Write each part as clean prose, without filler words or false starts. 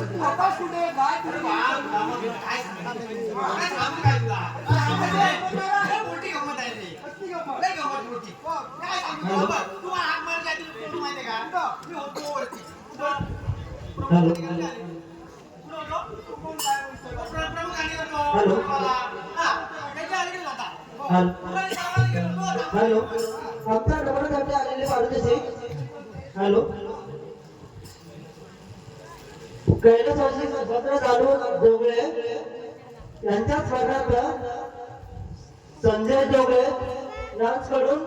आता कुठे काय अरे बाप, काय सांगू काय तुला? लय मोठी गंमत आहे रे. लय गंमत मोठी. काय सांगू तुला बघ. तुम्हाला हाक मारली आधी कोण माहिती आहे का? मी होतो वरती. प्रमुख अधिकारी आले. कुठं होतो? कोण काय बोलतोय? प्रमुख अधिकारी होतो. हा, त्याच्या अलीकडे होता. पुढे चालवायला गेलो होतो. हॅलो आमच्या नंबरसाठी आलेले मारुतीचे हॅलो कैलासवासी स्वतंत्र चालू जोगळे यांच्या स्मरणार्थ संजय जोगळे यांच्याकडून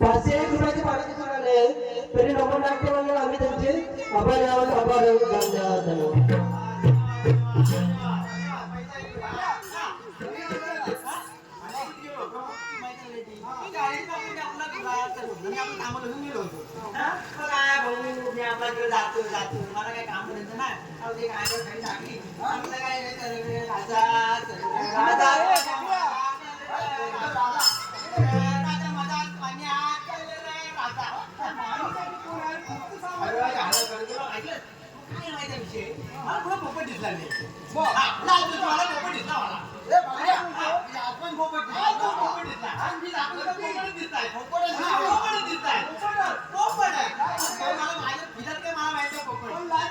501 रुपयाचे पारितोषिक मिळाले आहे. तरी नंबर नाट्यमध्ये आम्ही त्यांचे आभार धन्यवाद. मला काय काम करायचं ना ते काय टाकली आपलं काय काय माहिती विषय मला पुढे पोपट दिसला नाही मला पोपट दिसला मला आपण पोपट दिसला पोपट आहे मला माझ्या फिरत काय मला माहिती पोपट लाल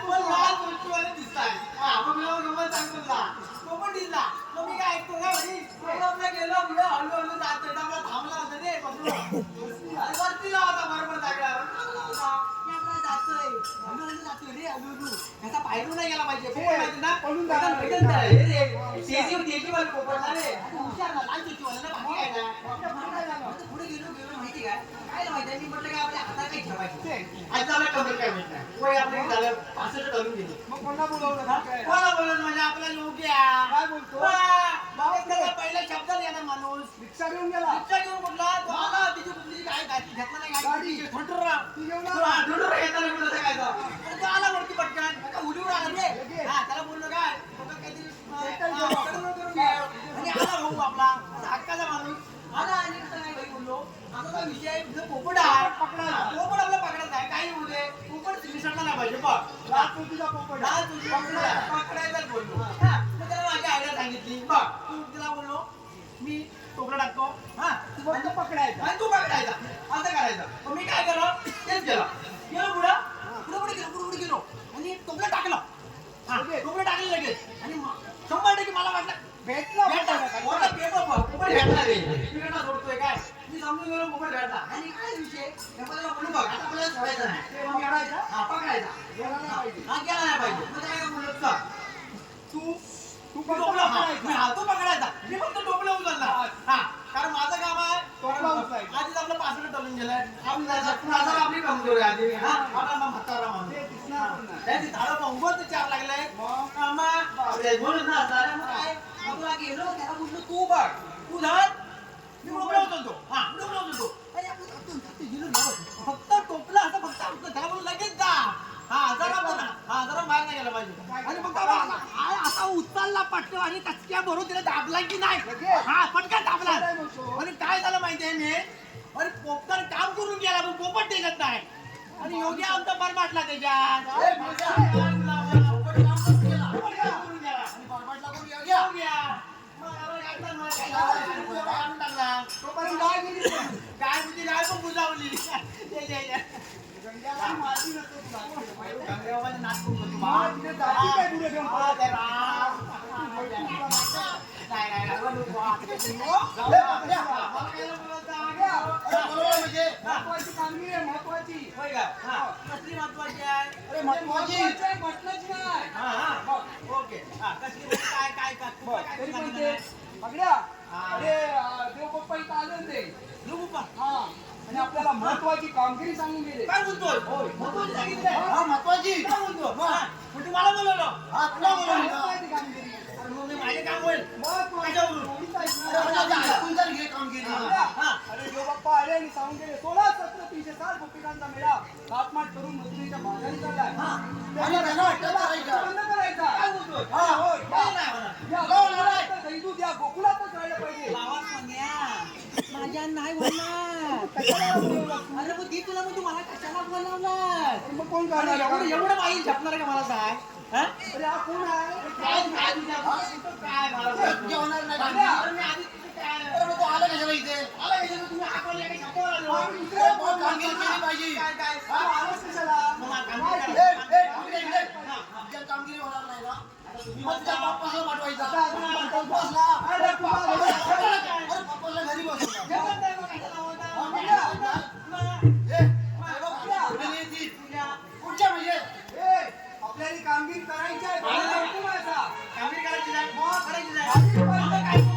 गोष्टीवाले दिसतात सांगतो तुला पोपट दिसला मग मी काय ऐकतो का गेलो हळूहळू जातो थांबला होता रे वरती होता बरोबर जागेवर बाहेरून नाही गेला पाहिजे माहिती ना पळून पुढे गेलो माहिती काय माहिती मी म्हटलं काय आपल्या हातात काही ठेवायचं आज आपल्या कमी काय मिळत वय आपलं झालं 65 करून गेली मग कोणा बोलवलं म्हणजे आपला योग्य काय बोलतो पहिला शब्द येणार माणूस रिक्षा घेऊन गेला रिक्षा घेऊन कुठला तो आला तिची कुठली काय घेतला नाही गाडी तो आला वरती पटकन उडीवर आला रे त्याला बोललो काय आला भाऊ आपला हक्काचा माणूस आला आणि काय बोललो आता विषय पोपट आहे पोपट आपला पकडत आहे काही होऊ दे पोपट विसरला नाही पाहिजे बघ पकडायचाच बोललो मग त्याला माझी आयडिया सांगितली बघ तू तिला बोललो मी टोपला टाकतो तू पकडायचा आणि तू पकडायचा असं करायचं मी काय केलं तेच केलं गेलो पुढे गेलो आणि टोपला टाकलं टोपला टाकलं लगेच आणि 100% मला वाटलं भेटला सोडतोय काय मी समजून गेलो मोबाईल भेटला आणि काय विषय बोलू बघ आता आपल्याला सोडायचं नाही पकडायचा गेला नाही पाहिजे मग काय बोललो तू पकडायचा मी फक्त टोपला उचलला कारण माझं काम आहे आधीच आपलं पासवर्ड टळून गेलंय आपली कमजोरी आधी म्हातारा माणूस त्याची झाडं पंगत 4 लागलंय बोलून ना काय गेलो त्याला बोललो तू बघ तू झाड मी डोकला उचलतो फक्त टोपला असं फक्त त्याला बोलून लगेच जा जरा बाहेर नाही गेला पाहिजे आणि फक्त असा उचलला पटकन आणि कचक्या भरून तिला दाबला की नाही पटकन दाबला आणि काय झालं माहितीये मी अरे पोपटाने काम करून गेला पण पोपट टेकत नाही आणि योगी आमचा बरबाटला काय पण बुजावली महत्वाची ओके देवबाप्पा इथं आले ते देवबाप्पा आणि आपल्याला महत्वाची कामगिरी सांगून गेले काय बोलतोय महत्वाची सांगितलंय महत्वाची काय बोलतो म्हणजे मला बोलवलं तुला बोलवलं कामगिरी अरे माझे काम होईल अरे देवबाप्पा आले आणि सांगून गेले 16 17 360 गोपिकांचा मेळा काटमाट करून मथुरेच्या माघारी चाललाय बंद करायचा काय बोलतोय गोकुळातच राहिलं पाहिजे माझ्या नाही होणार अरे मग ती तुला मग तू मला कशाला बोलावणार? मग कोण करणार एवढं एवढं बाई झपणार का मला सांग? हा? अरे हा कोण आहे काय काय तुझ्या काय मला जेवणार नाही अरे मी आधी काय अरे मग तू आला कशाला इथे? आला कशाला तुम्ही हाकवले का छापावर आलो? बहुत कामगिरी केली पाहिजे. काय काय तू आलास कशाला? मग कामगिरी कामगिरी होणार नाही ना. मग त्या बाप्पाला पाठवायचा. बाप्पाला घरी बसवणार. पुढच्या म्हणजे आपल्याला कामगिरी करायची आहे कामगिरी करायची नाही. मग करायची नाही.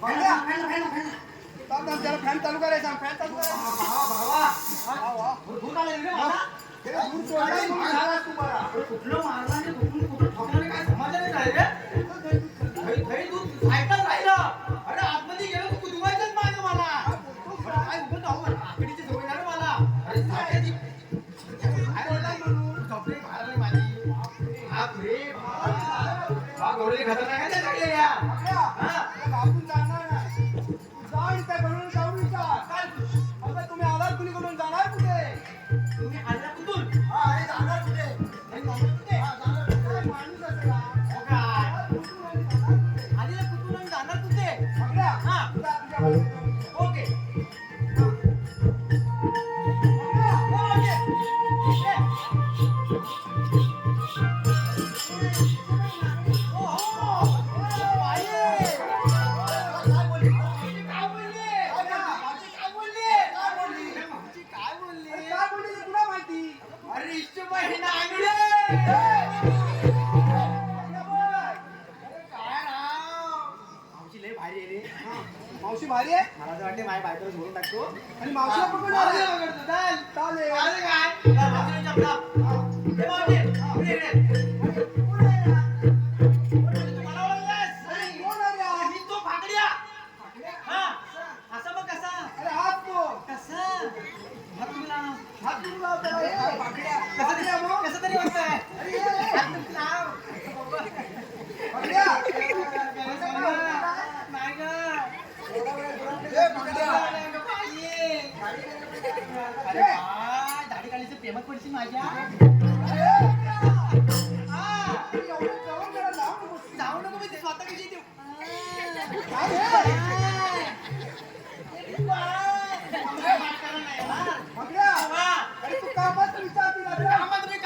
फॅनला, फॅनला. त्याला फॅन चालू करायचा फॅन चालू करायचा भावा. भूत आले रे मला. दूर सोडलाय म्हणून झालास तू बरा. अरे कुठलं मारला आणि कुठून ठोकलं काय समजलं नाही रे. थै तू ऐकत राहिलं. अरे आतमध्ये गेलो तू कुदवायचंच मागं मला. अरे काय उभं जाऊ मला. आकडीची सवय नाही रे मला. अरे साठ्याची. काय बोलताय म्हणून? कपडे घालले माझी. बापरे बाप. एवढे खतरनाक आहे त्या सगळे या. हा. आपण जाणार नाही तू जा इथे बनवून जाऊ विचार काय आता तुम्ही आलात कुणीकडून जाणार कुठे तुम्ही आला कुठून? हा हे जाणार कुठे हे जाणार कुठे? हा जाणार कुठे माणूस असेल हा. हो काय? कुठून आणि जाणार? आलेला कुठून आणि जाणार कुठे? बघा. हा. तुझा तुझ्या ओके. काय बोलली ते तुला माहिती मावशी भारी आहे मला तर वाटते माझ्या बायकोला सोडून टाकतो. आणि मावशीला पकडून आले. चालेल माझं काय? त्या मावशीने चपला. हे मावशी, इकडे, इकडे. कोण आहे हा? तू मला ओळखलंस? कोण आहे हा? मी तो फाकड्या. हा. असा बघ कसा. अरे हात तो कसा? हात तुला. हात तू लाव त्याला हे पाकड्या कसं तरी वाटतंय. हात तू लाव. पाकड्या नाही गं. ए पाकड्या अरे काय दाढी काढलीचं प्रेमात पडशील माझ्या. हा. एवढं जवळ जरा लाव नको. जाऊ नको मी ते स्वतः कशी देऊ. काय हे? पाकड्या अरे तू कामात विचार तिला जा.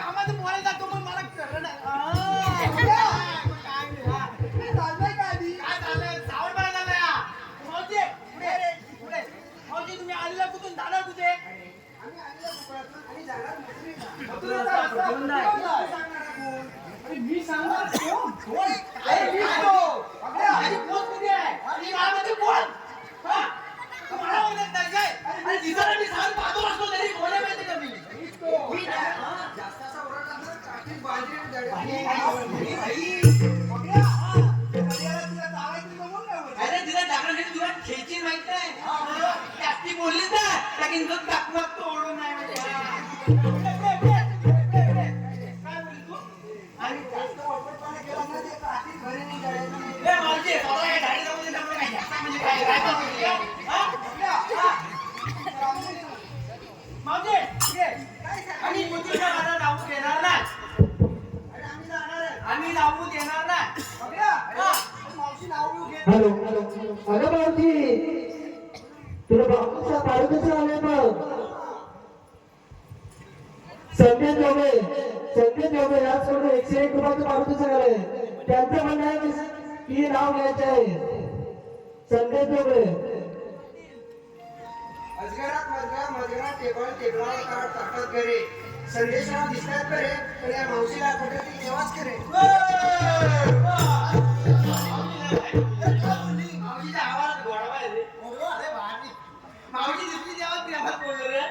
कामात बोलायला जातो पण मला कळलं नाही. हे चाललंय काय आधी काय झालंय? सावध बरा झालंय हा. मावशी, पुढे. मावशी, तुम्ही आलेला कुठून जाणार कुठे? आम्ही आलेलो कोकणातून आणि जाणार मुसळीला. तुला सांगणार कोण? अरे मी सांगणार कोण? अरे मी तो. माझी पोच कुठे आहे? आणि गावामध्ये कोण? हा? तू मला ओळखत नाही काय? अरे दिसायला मी सांग बहादूर असतो तरी कोण आहे माहिती का मी? मी नाही. हा. जास्त असा ओरडला तर काठी बाजी आणि दडी. बाई. पाकड्या करिअरला तुला चालायचं बघून काय होतं? अरे तिला जागरणासाठी तुला खेची माहित नाही. जास्ती बोललीस ना टाकीन तो टाकमत तोडून नाही म्हणजे. काय बोलली तू? आणि जास्त वापरपणा केला ना ते काठी घरी नाही जायचं नाही. ए मावशी, स्वतःला काय दाढी जमवली त्यामुळे काय जास्त म्हणजे काय बोलली? हा? तर आम्ही मावशी, ये. आणि मुलीला मला जाऊ देणार नाही. अरे आम्ही जाणार आहे. आम्ही जाऊ देणार नाही. पाकड्या हा. मावशी नाव घेऊ घेत हॅलो अगं भाऊजी तुला बापूचा पाडू कसं आले मग संजय जोगे याच कडून 101 रुपयाचं पाडू कसं आलंय त्यांचं म्हणणं आहे की नाव घ्यायचं आहे संजय जोगे अजगरात मजगा मजगरा टेबलावर काढ ताकद करे संदेशाला दिसतात करे तर या मावशीला कुठेतरी जेवाच करे मावशीच्या आवाजात गोडवा आहे रे. अरे भारी. मावशी दिसली तेव्हा प्रेमात बोललो रे.